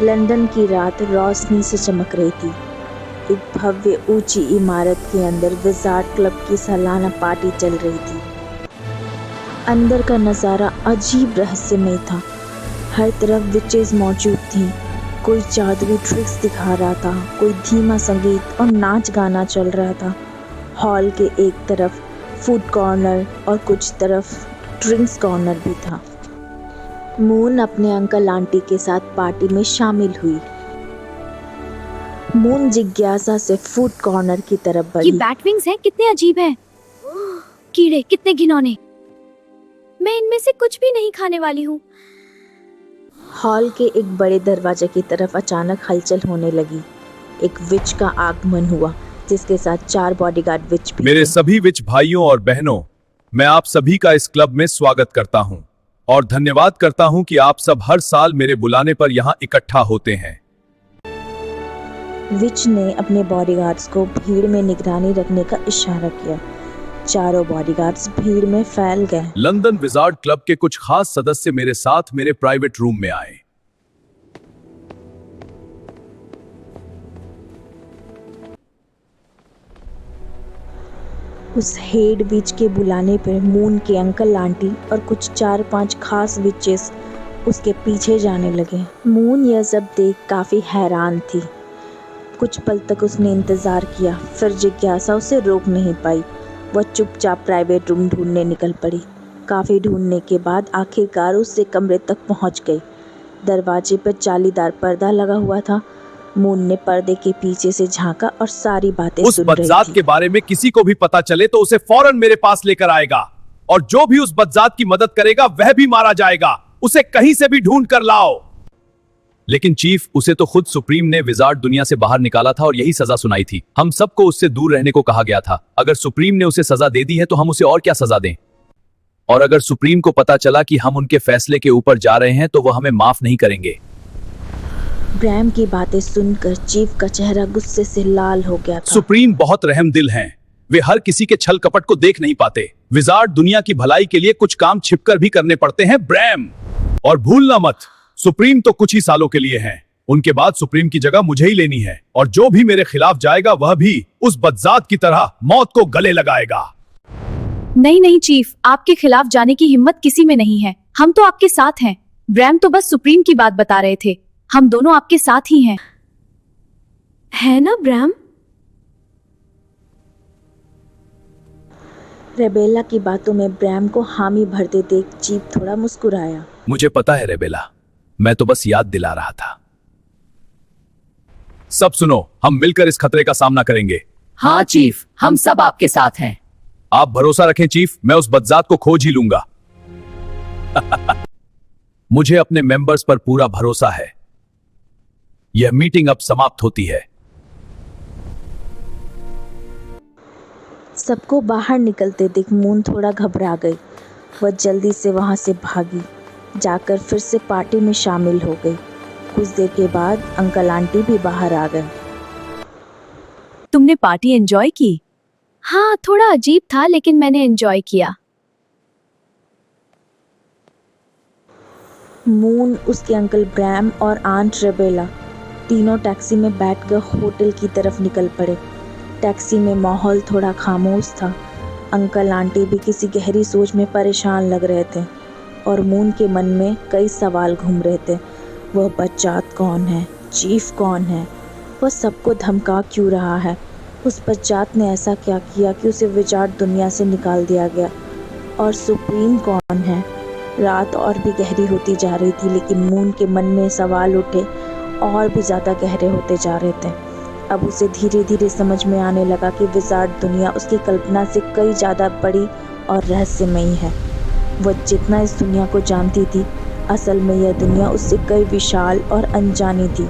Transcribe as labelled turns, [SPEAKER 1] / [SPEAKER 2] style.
[SPEAKER 1] London की रात रोशनी से चमक रही थी। एक भव्य ऊंची इमारत के अंदर विजार्ड क्लब की सालाना पार्टी चल रही थी। अंदर का नज़ारा अजीब रहस्यमय था। हर तरफ विचेस मौजूद थीं। कोई जादुई ट्रिक्स दिखा रहा था, कोई धीमा संगीत और नाच गाना चल रहा था। हॉल के एक तरफ फूड कॉर्नर और कुछ तरफ ड्रिंक्स कॉर्नर भी था। मून अपने अंकल आंटी के साथ पार्टी में शामिल हुई। मून जिज्ञासा से फूड कॉर्नर की तरफ बढ़ी।
[SPEAKER 2] ये बैटविंग्स हैं, कितने अजीब हैं। कीड़े कितने घिनौने। मैं इनमें से कुछ भी नहीं खाने वाली हूँ।
[SPEAKER 1] हॉल के एक बड़े दरवाजे की तरफ अचानक हलचल होने लगी। एक विच का आगमन हुआ, जिसके साथ 4 बॉडीगार्ड विच भी
[SPEAKER 3] मेरे
[SPEAKER 1] थे।
[SPEAKER 3] सभी विच भाइयों और बहनों, मैं आप सभी का इस क्लब में स्वागत करता हूं और धन्यवाद करता हूं कि आप सब हर साल मेरे बुलाने पर यहां इकट्ठा होते हैं।
[SPEAKER 1] विच ने अपने बॉडीगार्ड्स को भीड़ में निगरानी रखने का इशारा किया। चारों बॉडीगार्ड्स भीड़ में फैल गए।
[SPEAKER 3] लंदन विजार्ड क्लब के कुछ खास सदस्य मेरे साथ मेरे प्राइवेट रूम में आए।
[SPEAKER 1] उस हेड विच के बुलाने पर मून के अंकल आंटी और कुछ 4-5 खास विचेस उसके पीछे जाने लगे। मून यह सब देख काफी हैरान थी। कुछ पल तक उसने इंतजार किया, फिर जिज्ञासा उसे रोक नहीं पाई। वह चुपचाप प्राइवेट रूम ढूंढने निकल पड़ी। काफी ढूंढने के बाद आखिरकार उससे कमरे तक पहुंच गई। दरवाजे पर जालीदार पर्दा लगा हुआ था। मून ने पर्दे के पीछे से झांका और सारी बातें
[SPEAKER 3] उस
[SPEAKER 1] सुन रही
[SPEAKER 3] बदजात
[SPEAKER 1] थी।
[SPEAKER 3] के बारे में किसी को भी पता चले तो उसे फौरन मेरे पास लेकर आएगा और जो भी उस बदजात की मदद करेगा वह भी मारा जाएगा। उसे कहीं से भी ढूंढ कर लाओ। लेकिन चीफ, उसे तो खुद सुप्रीम ने विजार्ड दुनिया से बाहर निकाला था और यही सजा सुनाई थी। हम सबको उससे दूर रहने को कहा गया था। अगर सुप्रीम ने उसे सजा दे दी है तो हम उसे और क्या सजा दें? और अगर सुप्रीम को पता चला कि हम उनके फैसले के ऊपर जा रहे हैं तो वह हमें माफ नहीं करेंगे।
[SPEAKER 1] ब्रैम की बातें सुनकर चीफ का चेहरा गुस्से से लाल हो गया था।
[SPEAKER 3] सुप्रीम बहुत रहमदिल हैं। वे हर किसी के छल कपट को देख नहीं पाते। विजार्ड दुनिया की भलाई के लिए कुछ काम छिपकर भी करने पड़ते हैं ब्रैम। और भूलना मत, सुप्रीम तो कुछ ही सालों के लिए हैं। उनके बाद सुप्रीम की जगह मुझे ही लेनी है और जो भी मेरे खिलाफ जाएगा वह भी उस बदजात की तरह मौत को गले लगाएगा।
[SPEAKER 2] नहीं नहीं चीफ, आपके खिलाफ जाने की हिम्मत किसी में नहीं है। हम तो आपके साथ हैं। ब्रैम तो बस सुप्रीम की बात बता रहे थे। हम दोनों आपके साथ ही हैं। है ना ब्रैम?
[SPEAKER 1] रेबेला की बातों में ब्रैम को हामी भरते देख चीफ थोड़ा मुस्कुराया।
[SPEAKER 3] मुझे पता है रेबेला, मैं तो बस याद दिला रहा था। सब सुनो, हम मिलकर इस खतरे का सामना करेंगे।
[SPEAKER 4] हाँ चीफ, हम सब आपके साथ हैं।
[SPEAKER 3] आप भरोसा रखें चीफ, मैं उस बदजात को खोज ही लूंगा। मुझे अपने मेंबर्स पर पूरा भरोसा है। यह मीटिंग अब समाप्त होती है।
[SPEAKER 1] सबको बाहर निकलते देख मून थोड़ा घबरा गई। वह जल्दी से वहां से भागी, जाकर फिर से पार्टी में शामिल हो गई। कुछ देर के बाद अंकल आंटी भी बाहर आ गए।
[SPEAKER 2] तुमने पार्टी एंजॉय की? हाँ, थोड़ा अजीब था लेकिन मैंने एंजॉय किया।
[SPEAKER 1] मून, उसके अंकल ब्रैम और आंट रेबेला तीनों टैक्सी में बैठकर होटल की तरफ निकल पड़े। टैक्सी में माहौल थोड़ा खामोश था। अंकल आंटी भी किसी गहरी सोच में परेशान लग रहे थे और मून के मन में कई सवाल घूम रहे थे। वह बदजात कौन है? चीफ कौन है? वह सबको धमका क्यों रहा है? उस बदजात ने ऐसा क्या किया कि उसे विजार्ड दुनिया से निकाल दिया गया? और सुप्रीम कौन है? रात और भी गहरी होती जा रही थी, लेकिन मून के मन में सवाल उठे और भी ज़्यादा गहरे होते जा रहे थे। अब उसे धीरे धीरे समझ में आने लगा कि विजार्ड दुनिया उसकी कल्पना से कई ज़्यादा बड़ी और रहस्यमयी है। वह जितना इस दुनिया को जानती थी, असल में यह दुनिया उससे कई विशाल और अनजानी थी।